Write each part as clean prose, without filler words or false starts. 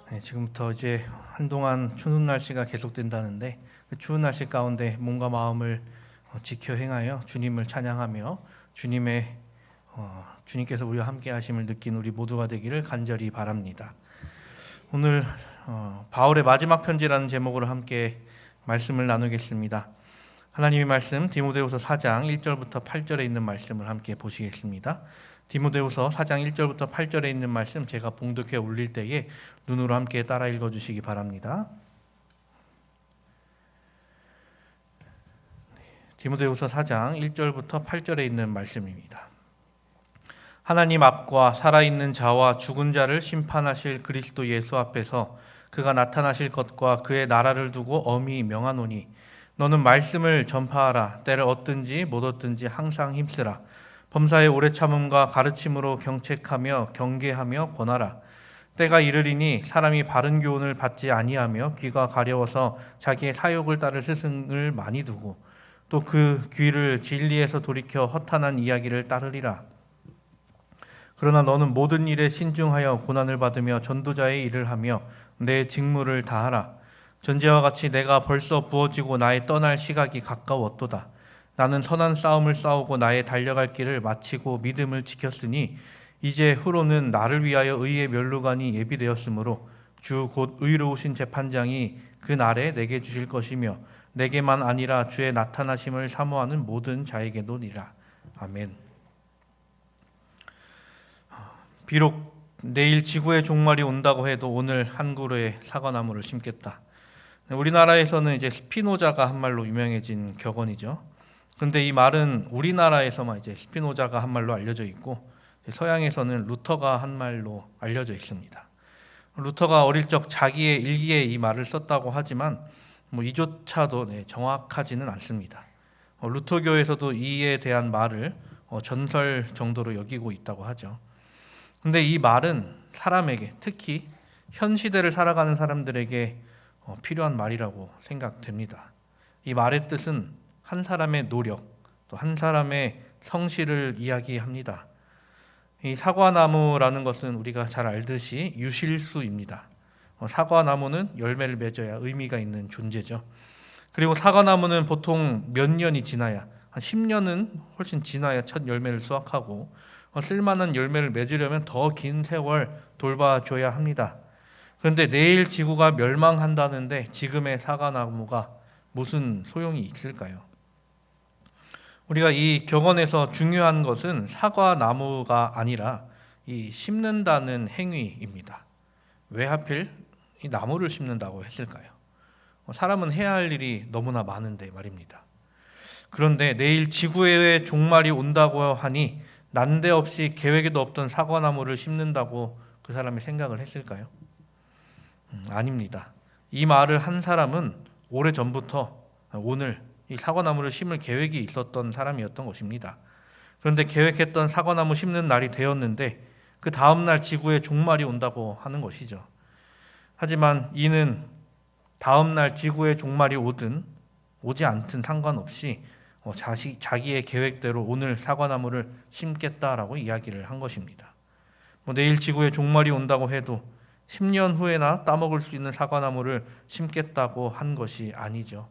네, 지금부터 이제 한동안 추운 날씨가 계속된다는데 그 추운 날씨 가운데 몸과 마음을 지켜 행하여 주님을 찬양하며 주님께서 우리와 함께 하심을 느낀 우리 모두가 되기를 간절히 바랍니다. 오늘 바울의 마지막 편지라는 제목으로 함께 말씀을 나누겠습니다. 하나님의 말씀 디모데후서 4장 1절부터 8절에 있는 말씀을 함께 보시겠습니다. 디모데후서 4장 1절부터 8절에 있는 말씀 제가 봉독해 올릴 때에 눈으로 함께 따라 읽어주시기 바랍니다. 디모데후서 4장 1절부터 8절에 있는 말씀입니다. 하나님 앞과 살아있는 자와 죽은 자를 심판하실 그리스도 예수 앞에서 그가 나타나실 것과 그의 나라를 두고 엄히 명하노니 너는 말씀을 전파하라. 때를 얻든지 못 얻든지 항상 힘쓰라. 범사의 오래 참음과 가르침으로 경책하며 경계하며 권하라. 때가 이르리니 사람이 바른 교훈을 받지 아니하며 귀가 가려워서 자기의 사욕을 따를 스승을 많이 두고 또 그 귀를 진리에서 돌이켜 허탄한 이야기를 따르리라. 그러나 너는 모든 일에 신중하여 고난을 받으며 전도자의 일을 하며 내 직무를 다하라. 전제와 같이 내가 벌써 부어지고 나의 떠날 시각이 가까웠도다. 나는 선한 싸움을 싸우고 나의 달려갈 길을 마치고 믿음을 지켰으니 이제 후로는 나를 위하여 의의 면류관이 예비되었으므로 주 곧 의로우신 재판장이 그 날에 내게 주실 것이며 내게만 아니라 주의 나타나심을 사모하는 모든 자에게노니라. 아멘. 비록 내일 지구의 종말이 온다고 해도 오늘 한 그루의 사과나무를 심겠다. 우리나라에서는 이제 스피노자가 한 말로 유명해진 격언이죠. 그런데 이 말은 우리나라에서만 이제 스피노자가 한 말로 알려져 있고 서양에서는 루터가 한 말로 알려져 있습니다. 루터가 어릴 적 자기의 일기에 이 말을 썼다고 하지만 이조차도 정확하지는 않습니다. 루터교에서도 이에 대한 말을 전설 정도로 여기고 있다고 하죠. 근데 이 말은 사람에게, 특히 현 시대를 살아가는 사람들에게 필요한 말이라고 생각됩니다. 이 말의 뜻은 한 사람의 노력, 또 한 사람의 성실을 이야기합니다. 이 사과나무라는 것은 우리가 잘 알듯이 유실수입니다. 사과나무는 열매를 맺어야 의미가 있는 존재죠. 그리고 사과나무는 보통 몇 년이 지나야, 한 10년은 훨씬 지나야 첫 열매를 수확하고 쓸만한 열매를 맺으려면 더 긴 세월 돌봐줘야 합니다. 그런데 내일 지구가 멸망한다는데 지금의 사과나무가 무슨 소용이 있을까요? 우리가 이 격언에서 중요한 것은 사과나무가 아니라 이 심는다는 행위입니다. 왜 하필 이 나무를 심는다고 했을까요? 사람은 해야 할 일이 너무나 많은데 말입니다. 그런데 내일 지구의 종말이 온다고 하니 난데없이 계획에도 없던 사과나무를 심는다고 그 사람이 생각을 했을까요? 아닙니다. 이 말을 한 사람은 오래전부터 오늘 이 사과나무를 심을 계획이 있었던 사람이었던 것입니다. 그런데 계획했던 사과나무 심는 날이 되었는데 그 다음날 지구의 종말이 온다고 하는 것이죠. 하지만 이는 다음날 지구의 종말이 오든 오지 않든 상관없이 자기의 계획대로 오늘 사과나무를 심겠다라고 이야기를 한 것입니다. 내일 지구의 종말이 온다고 해도 10년 후에나 따먹을 수 있는 사과나무를 심겠다고 한 것이 아니죠.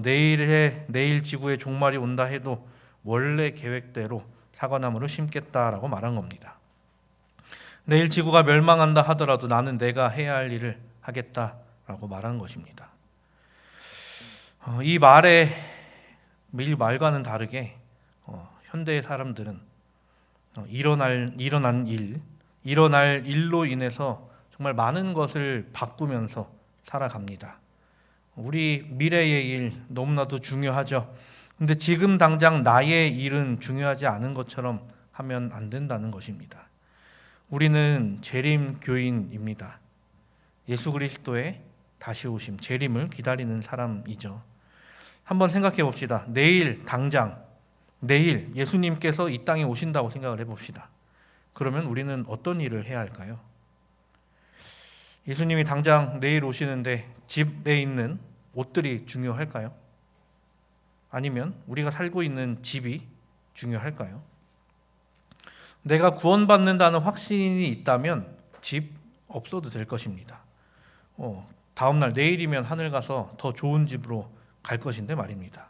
내일 지구의 종말이 온다 해도 원래 계획대로 사과나무를 심겠다라고 말한 겁니다. 내일 지구가 멸망한다 하더라도 나는 내가 해야 할 일을 하겠다라고 말한 것입니다. 이 말과는 다르게 현대의 사람들은 일어날 일로 인해서 정말 많은 것을 바꾸면서 살아갑니다. 우리 미래의 일 너무나도 중요하죠. 근데 지금 당장 나의 일은 중요하지 않은 것처럼 하면 안 된다는 것입니다. 우리는 재림교인입니다. 예수 그리스도의 다시 오심, 재림을 기다리는 사람이죠. 한번 생각해 봅시다. 내일 예수님께서 이 땅에 오신다고 생각을 해봅시다. 그러면 우리는 어떤 일을 해야 할까요? 예수님이 당장 내일 오시는데 집에 있는 옷들이 중요할까요? 아니면 우리가 살고 있는 집이 중요할까요? 내가 구원받는다는 확신이 있다면 집 없어도 될 것입니다. 다음날 내일이면 하늘 가서 더 좋은 집으로 갈 것인데 말입니다.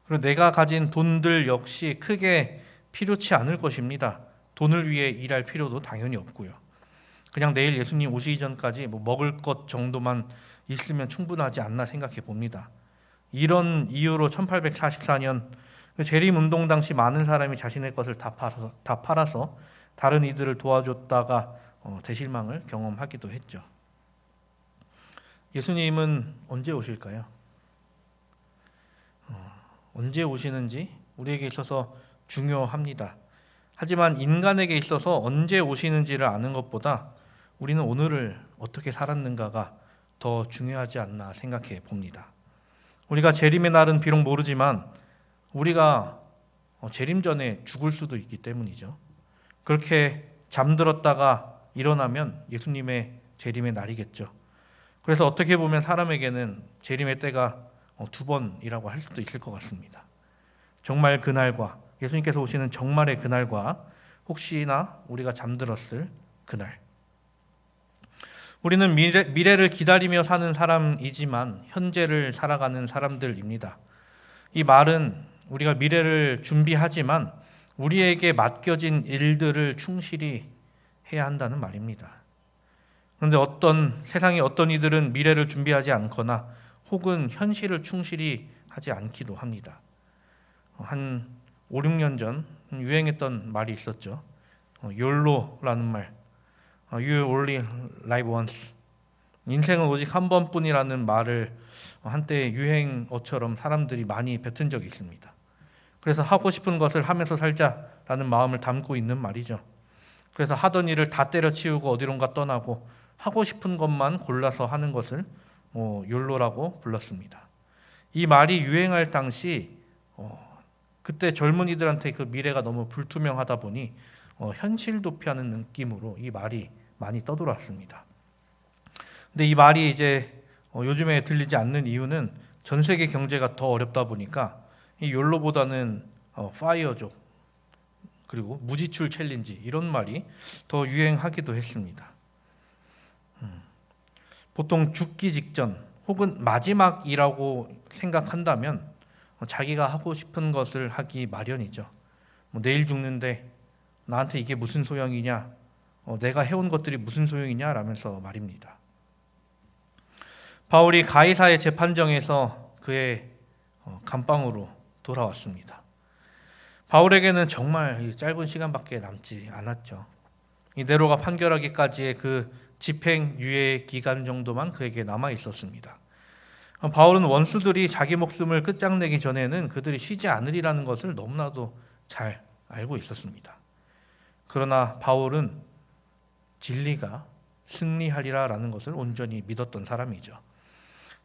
그리고 내가 가진 돈들 역시 크게 필요치 않을 것입니다. 돈을 위해 일할 필요도 당연히 없고요. 그냥 내일 예수님 오시기 전까지 먹을 것 정도만 있으면 충분하지 않나 생각해 봅니다. 이런 이유로 1844년 재림운동 당시 많은 사람이 자신의 것을 다 팔아서 다른 이들을 도와줬다가 대실망을 경험하기도 했죠. 예수님은 언제 오실까요? 언제 오시는지 우리에게 있어서 중요합니다. 하지만 인간에게 있어서 언제 오시는지를 아는 것보다 우리는 오늘을 어떻게 살았는가가 더 중요하지 않나 생각해 봅니다. 우리가 재림의 날은 비록 모르지만 우리가 재림 전에 죽을 수도 있기 때문이죠. 그렇게 잠들었다가 일어나면 예수님의 재림의 날이겠죠. 그래서 어떻게 보면 사람에게는 재림의 때가 두 번이라고 할 수도 있을 것 같습니다. 정말 그날과 예수님께서 오시는 정말의 그날과 혹시나 우리가 잠들었을 그날. 우리는 미래를 기다리며 사는 사람이지만 현재를 살아가는 사람들입니다. 이 말은 우리가 미래를 준비하지만 우리에게 맡겨진 일들을 충실히 해야 한다는 말입니다. 그런데 세상의 어떤 이들은 미래를 준비하지 않거나 혹은 현실을 충실히 하지 않기도 합니다. 한 5, 6년 전 유행했던 말이 있었죠. YOLO라는 말. You only live once. 인생은 오직 한 번뿐이라는 말을 한때 유행어처럼 사람들이 많이 뱉은 적이 있습니다. 그래서 하고 싶은 것을 하면서 살자라는 마음을 담고 있는 말이죠. 그래서 하던 일을 다 때려치우고 어디론가 떠나고 하고 싶은 것만 골라서 하는 것을 욜로라고 불렀습니다. 이 말이 유행할 당시 그때 젊은이들한테 그 미래가 너무 불투명하다 보니 현실 도피하는 느낌으로 이 말이 많이 떠돌았습니다. 근데 이 말이 이제 요즘에 들리지 않는 이유는 전 세계 경제가 더 어렵다 보니까 이 욜로보다는 파이어족 그리고 무지출 챌린지 이런 말이 더 유행하기도 했습니다. 보통 죽기 직전 혹은 마지막이라고 생각한다면 자기가 하고 싶은 것을 하기 마련이죠. 내일 죽는데 나한테 이게 무슨 소용이냐, 내가 해온 것들이 무슨 소용이냐 라면서 말입니다. 바울이 가이사의 재판정에서 그의 감방으로 돌아왔습니다. 바울에게는 정말 짧은 시간밖에 남지 않았죠. 이 네로가 판결하기까지의 그 집행유예 기간 정도만 그에게 남아 있었습니다. 바울은 원수들이 자기 목숨을 끝장내기 전에는 그들이 쉬지 않으리라는 것을 너무나도 잘 알고 있었습니다. 그러나 바울은 진리가 승리하리라라는 것을 온전히 믿었던 사람이죠.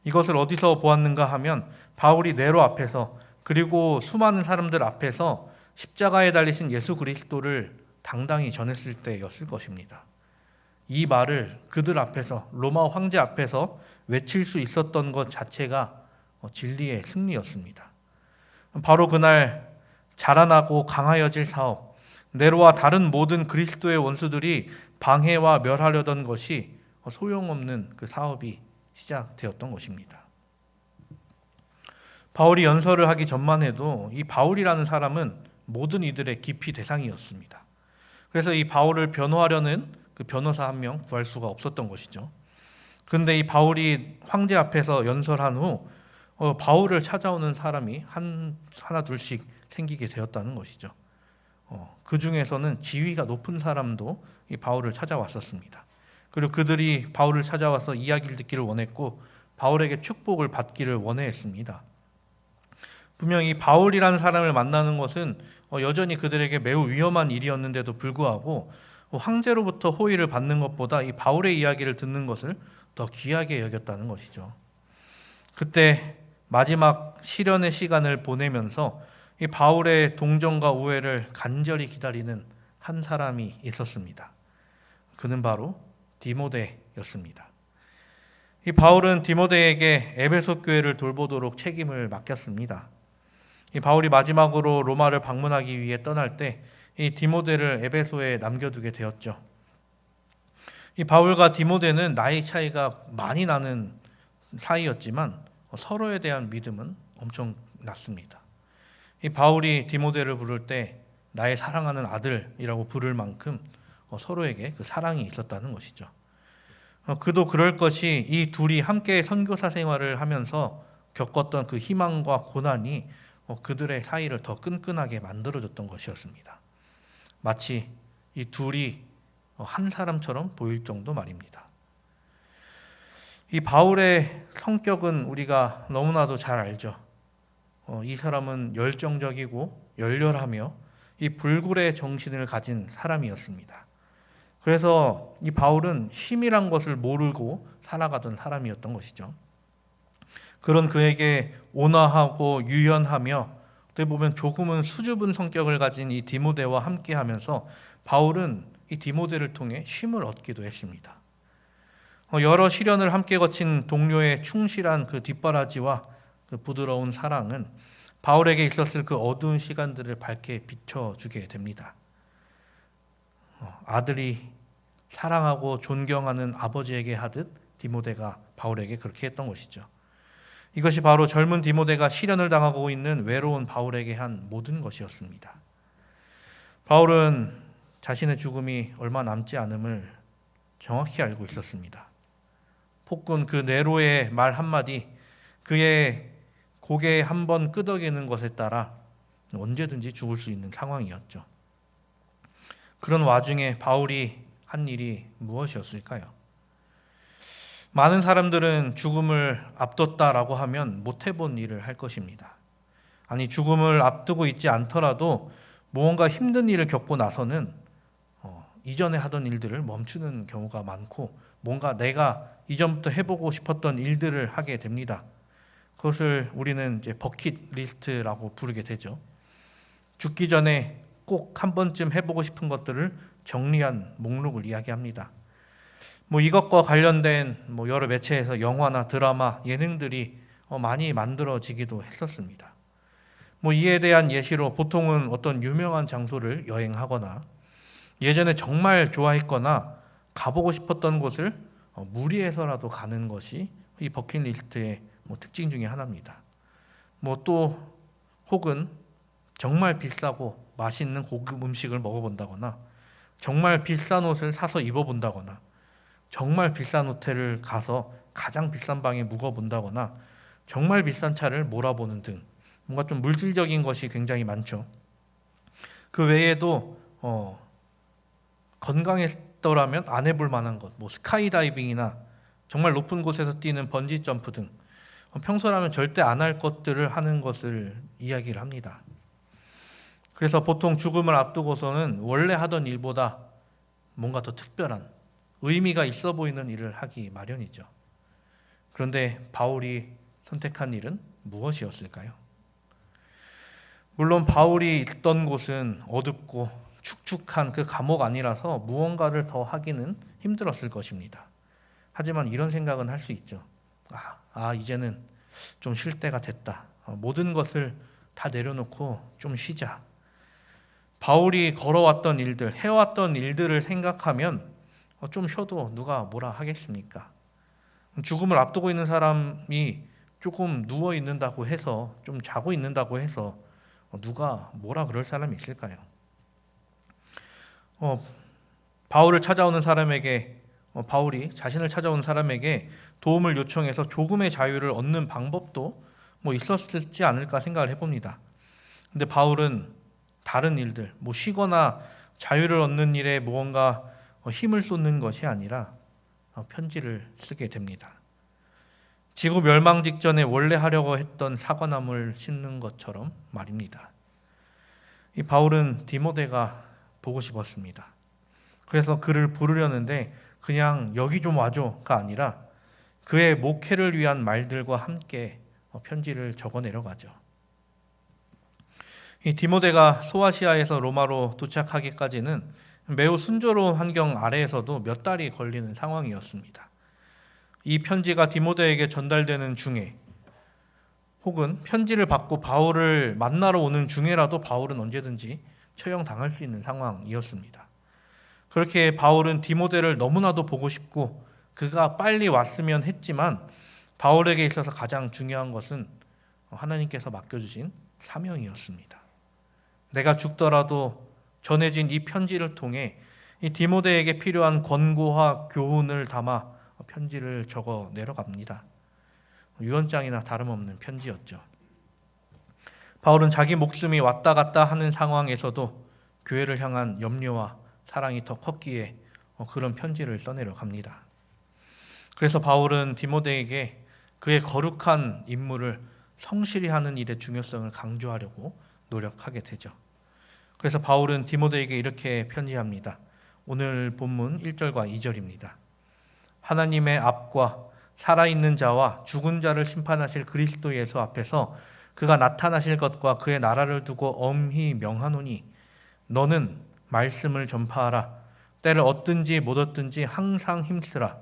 이것을 어디서 보았는가 하면 바울이 네로 앞에서 그리고 수많은 사람들 앞에서 십자가에 달리신 예수 그리스도를 당당히 전했을 때였을 것입니다. 이 말을 그들 앞에서 로마 황제 앞에서 외칠 수 있었던 것 자체가 진리의 승리였습니다. 바로 그날 자라나고 강하여질 사업, 네로와 다른 모든 그리스도의 원수들이 방해와 멸하려던 것이 소용없는 그 사업이 시작되었던 것입니다. 바울이 연설을 하기 전만 해도 이 바울이라는 사람은 모든 이들의 기피 대상이었습니다. 그래서 이 바울을 변호하려는 그 변호사 한 명 구할 수가 없었던 것이죠. 그런데 이 바울이 황제 앞에서 연설한 후 바울을 찾아오는 사람이 하나 둘씩 생기게 되었다는 것이죠. 그 중에서는 지위가 높은 사람도 이 바울을 찾아왔었습니다. 그리고 그들이 바울을 찾아와서 이야기를 듣기를 원했고 바울에게 축복을 받기를 원해했습니다. 분명히 바울이라는 사람을 만나는 것은 여전히 그들에게 매우 위험한 일이었는데도 불구하고 황제로부터 호의를 받는 것보다 이 바울의 이야기를 듣는 것을 더 귀하게 여겼다는 것이죠. 그때 마지막 시련의 시간을 보내면서 이 바울의 동정과 우애를 간절히 기다리는 한 사람이 있었습니다. 그는 바로 디모데였습니다. 이 바울은 디모데에게 에베소 교회를 돌보도록 책임을 맡겼습니다. 이 바울이 마지막으로 로마를 방문하기 위해 떠날 때 이 디모데를 에베소에 남겨두게 되었죠. 이 바울과 디모데는 나이 차이가 많이 나는 사이였지만 서로에 대한 믿음은 엄청 낮습니다. 이 바울이 디모데를 부를 때 나의 사랑하는 아들이라고 부를 만큼 서로에게 그 사랑이 있었다는 것이죠. 그도 그럴 것이 이 둘이 함께 선교사 생활을 하면서 겪었던 그 희망과 고난이 그들의 사이를 더 끈끈하게 만들어줬던 것이었습니다. 마치 이 둘이 한 사람처럼 보일 정도 말입니다. 이 바울의 성격은 우리가 너무나도 잘 알죠. 이 사람은 열정적이고 열렬하며 이 불굴의 정신을 가진 사람이었습니다. 그래서 이 바울은 힘이란 것을 모르고 살아가던 사람이었던 것이죠. 그런 그에게 온화하고 유연하며 어떻게 보면 조금은 수줍은 성격을 가진 이 디모데와 함께하면서 바울은 이 디모데를 통해 쉼을 얻기도 했습니다. 여러 시련을 함께 거친 동료의 충실한 그 뒷바라지와 그 부드러운 사랑은 바울에게 있었을 그 어두운 시간들을 밝게 비춰주게 됩니다. 아들이 사랑하고 존경하는 아버지에게 하듯 디모데가 바울에게 그렇게 했던 것이죠. 이것이 바로 젊은 디모데가 시련을 당하고 있는 외로운 바울에게 한 모든 것이었습니다. 바울은 자신의 죽음이 얼마 남지 않음을 정확히 알고 있었습니다. 폭군 그 네로의 말 한마디, 그의 고개 한번 끄덕이는 것에 따라 언제든지 죽을 수 있는 상황이었죠. 그런 와중에 바울이 한 일이 무엇이었을까요? 많은 사람들은 죽음을 앞뒀다라고 하면 못 해본 일을 할 것입니다. 아니, 죽음을 앞두고 있지 않더라도 무언가 힘든 일을 겪고 나서는 이전에 하던 일들을 멈추는 경우가 많고 뭔가 내가 이전부터 해보고 싶었던 일들을 하게 됩니다. 그것을 우리는 이제 버킷리스트라고 부르게 되죠. 죽기 전에 꼭 한 번쯤 해보고 싶은 것들을 정리한 목록을 이야기합니다. 이것과 관련된 여러 매체에서 영화나 드라마, 예능들이 많이 만들어지기도 했었습니다. 이에 대한 예시로 보통은 어떤 유명한 장소를 여행하거나 예전에 정말 좋아했거나 가보고 싶었던 곳을 무리해서라도 가는 것이 이 버킷리스트의 특징 중에 하나입니다. 또 혹은 정말 비싸고 맛있는 고급 음식을 먹어본다거나 정말 비싼 옷을 사서 입어본다거나 정말 비싼 호텔을 가서 가장 비싼 방에 묵어본다거나 정말 비싼 차를 몰아보는 등 뭔가 좀 물질적인 것이 굉장히 많죠. 그 외에도 건강했더라면 안 해볼 만한 것, 스카이다이빙이나 정말 높은 곳에서 뛰는 번지 점프 등 평소라면 절대 안 할 것들을 하는 것을 이야기를 합니다. 그래서 보통 죽음을 앞두고서는 원래 하던 일보다 뭔가 더 특별한 의미가 있어 보이는 일을 하기 마련이죠. 그런데 바울이 선택한 일은 무엇이었을까요? 물론 바울이 있던 곳은 어둡고 축축한 그 감옥 아니라서 무언가를 더 하기는 힘들었을 것입니다. 하지만 이런 생각은 할 수 있죠. 이제는 좀 쉴 때가 됐다. 모든 것을 다 내려놓고 좀 쉬자. 바울이 걸어왔던 일들, 해왔던 일들을 생각하면 좀 쉬어도 누가 뭐라 하겠습니까? 죽음을 앞두고 있는 사람이 조금 누워 있는다고 해서, 좀 자고 있는다고 해서 누가 뭐라 그럴 사람이 있을까요? 바울을 찾아오는 사람에게, 바울이 자신을 찾아오는 사람에게 도움을 요청해서 조금의 자유를 얻는 방법도 있었지 않을까 생각을 해봅니다. 근데 바울은 다른 일들, 쉬거나 자유를 얻는 일에 무언가 힘을 쏟는 것이 아니라 편지를 쓰게 됩니다. 지구 멸망 직전에 원래 하려고 했던 사과나무를 심는 것처럼 말입니다. 이 바울은 디모데가 보고 싶었습니다. 그래서 그를 부르려는데 그냥 여기 좀 와줘가 아니라 그의 목회를 위한 말들과 함께 편지를 적어 내려가죠. 이 디모데가 소아시아에서 로마로 도착하기까지는 매우 순조로운 환경 아래에서도 몇 달이 걸리는 상황이었습니다. 이 편지가 디모데에게 전달되는 중에 혹은 편지를 받고 바울을 만나러 오는 중에라도 바울은 언제든지 처형당할 수 있는 상황이었습니다. 그렇게 바울은 디모데를 너무나도 보고 싶고 그가 빨리 왔으면 했지만 바울에게 있어서 가장 중요한 것은 하나님께서 맡겨주신 사명이었습니다. 내가 죽더라도 전해진 이 편지를 통해 이 디모데에게 필요한 권고와 교훈을 담아 편지를 적어 내려갑니다. 유언장이나 다름없는 편지였죠. 바울은 자기 목숨이 왔다 갔다 하는 상황에서도 교회를 향한 염려와 사랑이 더 컸기에 그런 편지를 써내려 갑니다. 그래서 바울은 디모데에게 그의 거룩한 임무를 성실히 하는 일의 중요성을 강조하려고 노력하게 되죠. 그래서 바울은 디모데에게 이렇게 편지합니다. 오늘 본문 1절과 2절입니다. 하나님의 앞과 살아있는 자와 죽은 자를 심판하실 그리스도 예수 앞에서 그가 나타나실 것과 그의 나라를 두고 엄히 명하노니 너는 말씀을 전파하라. 때를 얻든지 못 얻든지 항상 힘쓰라.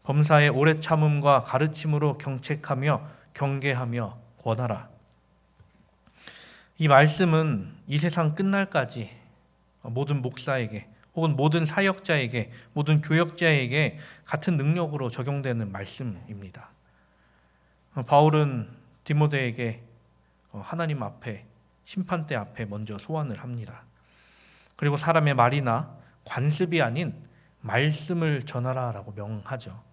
범사의 오래 참음과 가르침으로 경책하며 경계하며 권하라. 이 말씀은 이 세상 끝날까지 모든 목사에게 혹은 모든 사역자에게 모든 교역자에게 같은 능력으로 적용되는 말씀입니다. 바울은 디모데에게 하나님 앞에 심판대 앞에 먼저 소환을 합니다. 그리고 사람의 말이나 관습이 아닌 말씀을 전하라라고 명하죠.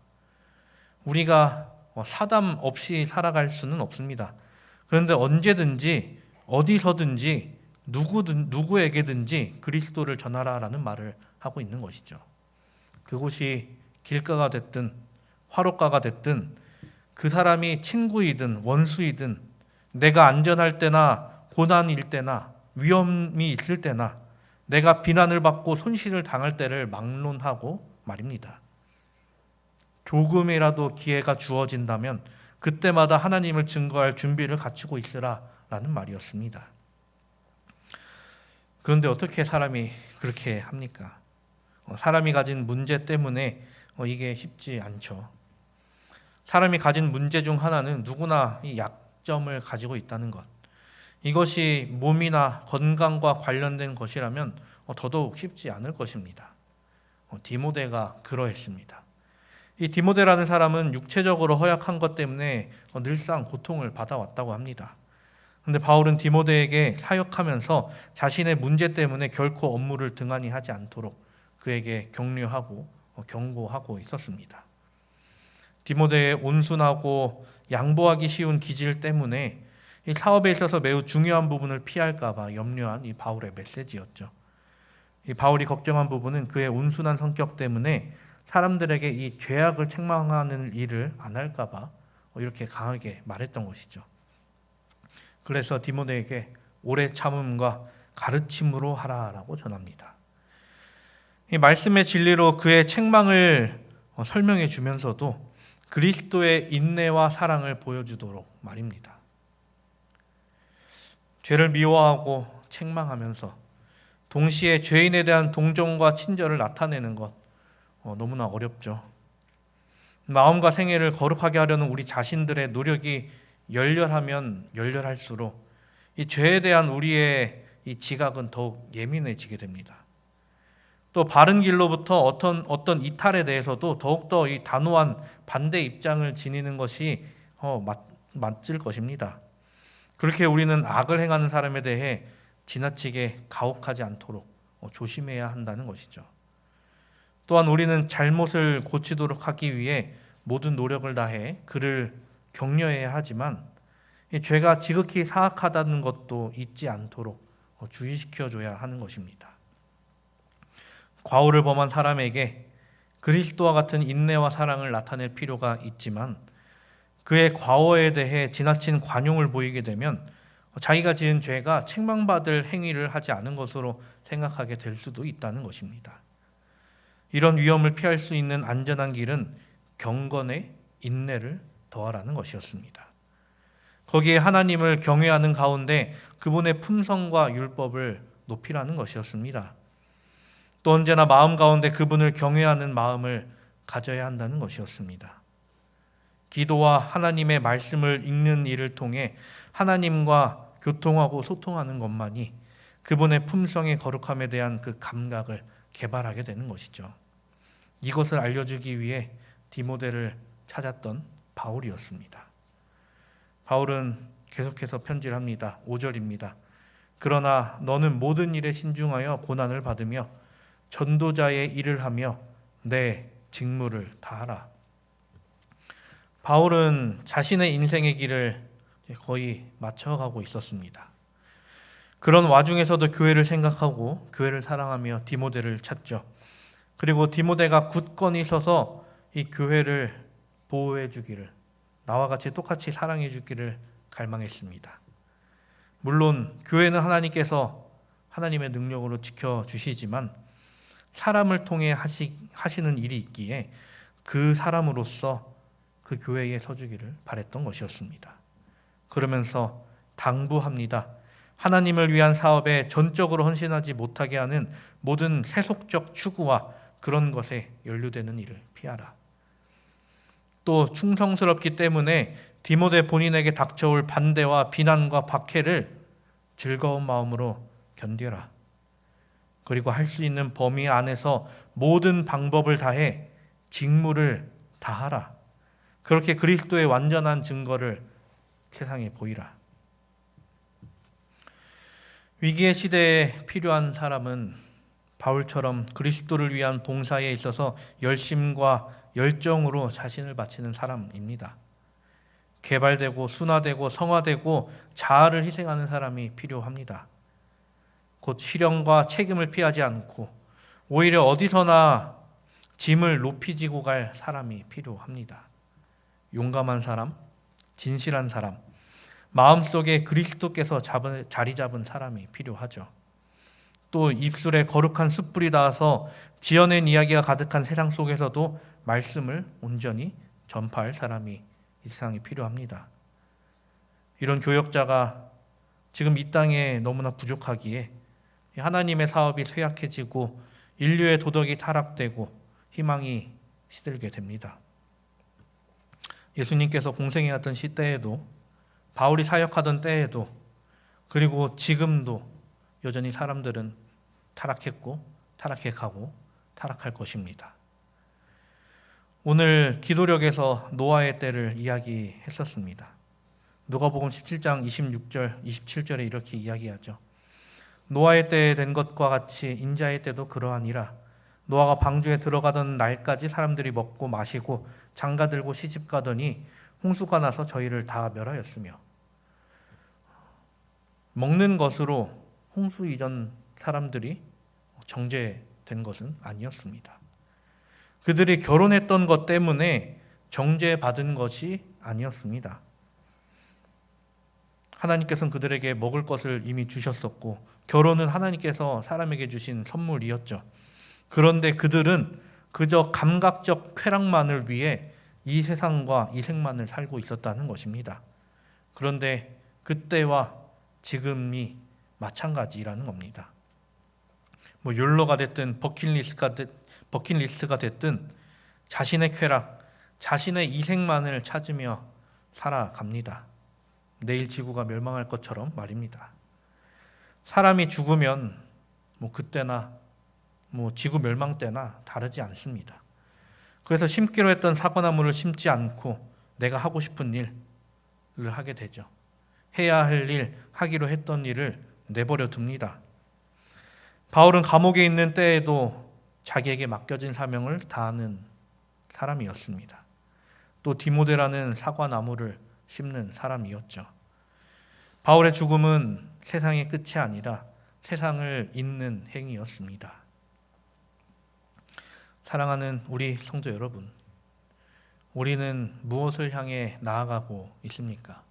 우리가 사담 없이 살아갈 수는 없습니다. 그런데 언제든지 어디서든지 누구에게든지 그리스도를 전하라라는 말을 하고 있는 것이죠. 그곳이 길가가 됐든 화롯가가 됐든 그 사람이 친구이든 원수이든 내가 안전할 때나 고난일 때나 위험이 있을 때나 내가 비난을 받고 손실을 당할 때를 막론하고 말입니다. 조금이라도 기회가 주어진다면 그때마다 하나님을 증거할 준비를 갖추고 있으라라는 말이었습니다. 그런데 어떻게 사람이 그렇게 합니까? 사람이 가진 문제 때문에 이게 쉽지 않죠. 사람이 가진 문제 중 하나는 누구나 이 약점을 가지고 있다는 것. 이것이 몸이나 건강과 관련된 것이라면 더더욱 쉽지 않을 것입니다. 디모데가 그러했습니다. 이 디모데라는 사람은 육체적으로 허약한 것 때문에 늘상 고통을 받아왔다고 합니다. 그런데 바울은 디모데에게 사역하면서 자신의 문제 때문에 결코 업무를 등한히 하지 않도록 그에게 격려하고 경고하고 있었습니다. 디모데의 온순하고 양보하기 쉬운 기질 때문에 이 사업에 있어서 매우 중요한 부분을 피할까 봐 염려한 이 바울의 메시지였죠. 이 바울이 걱정한 부분은 그의 온순한 성격 때문에 사람들에게 이 죄악을 책망하는 일을 안 할까 봐 이렇게 강하게 말했던 것이죠. 그래서 디모데에게 오래 참음과 가르침으로 하라라고 전합니다. 이 말씀의 진리로 그의 책망을 설명해 주면서도 그리스도의 인내와 사랑을 보여주도록 말입니다. 죄를 미워하고 책망하면서 동시에 죄인에 대한 동정과 친절을 나타내는 것 너무나 어렵죠. 마음과 생애를 거룩하게 하려는 우리 자신들의 노력이 열렬하면 열렬할수록 이 죄에 대한 우리의 이 지각은 더욱 예민해지게 됩니다. 또 바른 길로부터 어떤 이탈에 대해서도 더욱더 이 단호한 반대 입장을 지니는 것이 맞을 것입니다. 그렇게 우리는 악을 행하는 사람에 대해 지나치게 가혹하지 않도록 조심해야 한다는 것이죠. 또한 우리는 잘못을 고치도록 하기 위해 모든 노력을 다해 그를 격려해야 하지만 이 죄가 지극히 사악하다는 것도 잊지 않도록 주의시켜줘야 하는 것입니다. 과오를 범한 사람에게 그리스도와 같은 인내와 사랑을 나타낼 필요가 있지만 그의 과오에 대해 지나친 관용을 보이게 되면 자기가 지은 죄가 책망받을 행위를 하지 않은 것으로 생각하게 될 수도 있다는 것입니다. 이런 위험을 피할 수 있는 안전한 길은 경건의 인내를 더하라는 것이었습니다. 거기에 하나님을 경외하는 가운데 그분의 품성과 율법을 높이라는 것이었습니다. 또 언제나 마음 가운데 그분을 경외하는 마음을 가져야 한다는 것이었습니다. 기도와 하나님의 말씀을 읽는 일을 통해 하나님과 교통하고 소통하는 것만이 그분의 품성의 거룩함에 대한 그 감각을 개발하게 되는 것이죠. 이것을 알려주기 위해 디모데를 찾았던 바울이었습니다. 바울은 계속해서 편지를 합니다. 5절입니다. 그러나 너는 모든 일에 신중하여 고난을 받으며 전도자의 일을 하며 내 직무를 다하라. 바울은 자신의 인생의 길을 거의 맞춰가고 있었습니다. 그런 와중에서도 교회를 생각하고 교회를 사랑하며 디모데를 찾죠. 그리고 디모데가 굳건히 서서 이 교회를 보호해 주기를, 나와 같이 똑같이 사랑해 주기를 갈망했습니다. 물론 교회는 하나님께서 하나님의 능력으로 지켜주시지만 사람을 통해 하시는 일이 있기에 그 사람으로서 그 교회에 서주기를 바랬던 것이었습니다. 그러면서 당부합니다. 하나님을 위한 사업에 전적으로 헌신하지 못하게 하는 모든 세속적 추구와 그런 것에 연루되는 일을 피하라. 또 충성스럽기 때문에 디모데 본인에게 닥쳐올 반대와 비난과 박해를 즐거운 마음으로 견뎌라. 그리고 할 수 있는 범위 안에서 모든 방법을 다해 직무를 다하라. 그렇게 그리스도의 완전한 증거를 세상에 보이라. 위기의 시대에 필요한 사람은 바울처럼 그리스도를 위한 봉사에 있어서 열심과 열정으로 자신을 바치는 사람입니다. 개발되고 순화되고 성화되고 자아를 희생하는 사람이 필요합니다. 곧 실현과 책임을 피하지 않고 오히려 어디서나 짐을 높이 지고 갈 사람이 필요합니다. 용감한 사람, 진실한 사람, 마음속에 그리스도께서 자리 잡은 사람이 필요하죠. 또 입술에 거룩한 숯불이 닿아서 지어낸 이야기가 가득한 세상 속에서도 말씀을 온전히 전파할 사람이 이 세상에 필요합니다. 이런 교역자가 지금 이 땅에 너무나 부족하기에 하나님의 사업이 쇠약해지고 인류의 도덕이 타락되고 희망이 시들게 됩니다. 예수님께서 공생애하던 시대에도 바울이 사역하던 때에도 그리고 지금도 여전히 사람들은 타락했고 타락해가고 타락할 것입니다. 오늘 기도력에서 노아의 때를 이야기했었습니다. 누가복음 17장 26절, 27절에 이렇게 이야기하죠. 노아의 때에 된 것과 같이 인자의 때도 그러하니라. 노아가 방주에 들어가던 날까지 사람들이 먹고 마시고 장가들고 시집가더니 홍수가 나서 저희를 다 멸하였으며. 먹는 것으로 홍수 이전 사람들이 정죄된 것은 아니었습니다. 그들이 결혼했던 것 때문에 정죄받은 것이 아니었습니다. 하나님께서는 그들에게 먹을 것을 이미 주셨었고 결혼은 하나님께서 사람에게 주신 선물이었죠. 그런데 그들은 그저 감각적 쾌락만을 위해 이 세상과 이 생만을 살고 있었다는 것입니다. 그런데 그때와 지금이 마찬가지라는 겁니다. 욜로가 됐든 버킷리스트가 됐든 자신의 쾌락, 자신의 이생만을 찾으며 살아갑니다. 내일 지구가 멸망할 것처럼 말입니다. 사람이 죽으면 그때나 지구 멸망 때나 다르지 않습니다. 그래서 심기로 했던 사과나무를 심지 않고 내가 하고 싶은 일을 하게 되죠. 해야 할 일, 하기로 했던 일을 내버려 둡니다. 바울은 감옥에 있는 때에도 자기에게 맡겨진 사명을 다하는 사람이었습니다. 또 디모데라는 사과나무를 심는 사람이었죠. 바울의 죽음은 세상의 끝이 아니라 세상을 잇는 행위였습니다. 사랑하는 우리 성도 여러분, 우리는 무엇을 향해 나아가고 있습니까?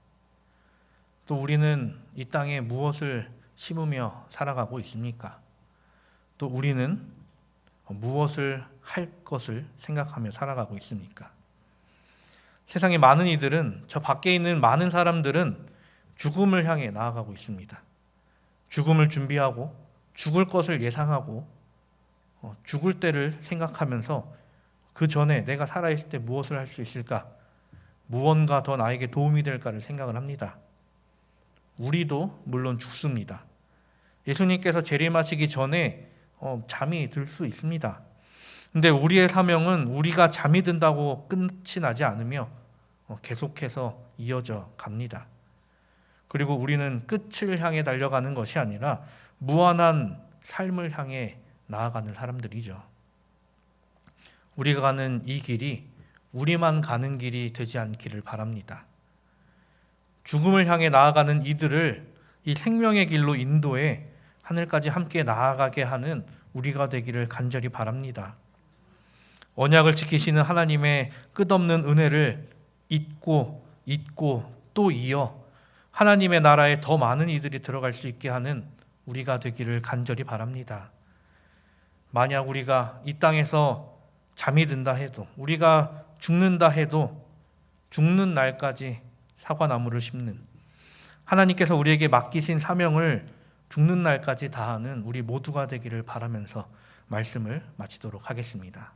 또 우리는 이 땅에 무엇을 심으며 살아가고 있습니까? 또 우리는 무엇을 할 것을 생각하며 살아가고 있습니까? 세상의 많은 이들은, 저 밖에 있는 많은 사람들은 죽음을 향해 나아가고 있습니다. 죽음을 준비하고 죽을 것을 예상하고 죽을 때를 생각하면서 그 전에 내가 살아있을 때 무엇을 할 수 있을까? 무언가 더 나에게 도움이 될까를 생각을 합니다. 우리도 물론 죽습니다. 예수님께서 재림하시기 전에 잠이 들 수 있습니다. 근데 우리의 사명은 우리가 잠이 든다고 끝이 나지 않으며 계속해서 이어져 갑니다. 그리고 우리는 끝을 향해 달려가는 것이 아니라 무한한 삶을 향해 나아가는 사람들이죠. 우리가 가는 이 길이 우리만 가는 길이 되지 않기를 바랍니다. 죽음을 향해 나아가는 이들을 이 생명의 길로 인도해 하늘까지 함께 나아가게 하는 우리가 되기를 간절히 바랍니다. 언약을 지키시는 하나님의 끝없는 은혜를 잊고 또 이어 하나님의 나라에 더 많은 이들이 들어갈 수 있게 하는 우리가 되기를 간절히 바랍니다. 만약 우리가 이 땅에서 잠이 든다 해도, 우리가 죽는다 해도 죽는 날까지 사과나무를 심는, 하나님께서 우리에게 맡기신 사명을 죽는 날까지 다하는 우리 모두가 되기를 바라면서 말씀을 마치도록 하겠습니다.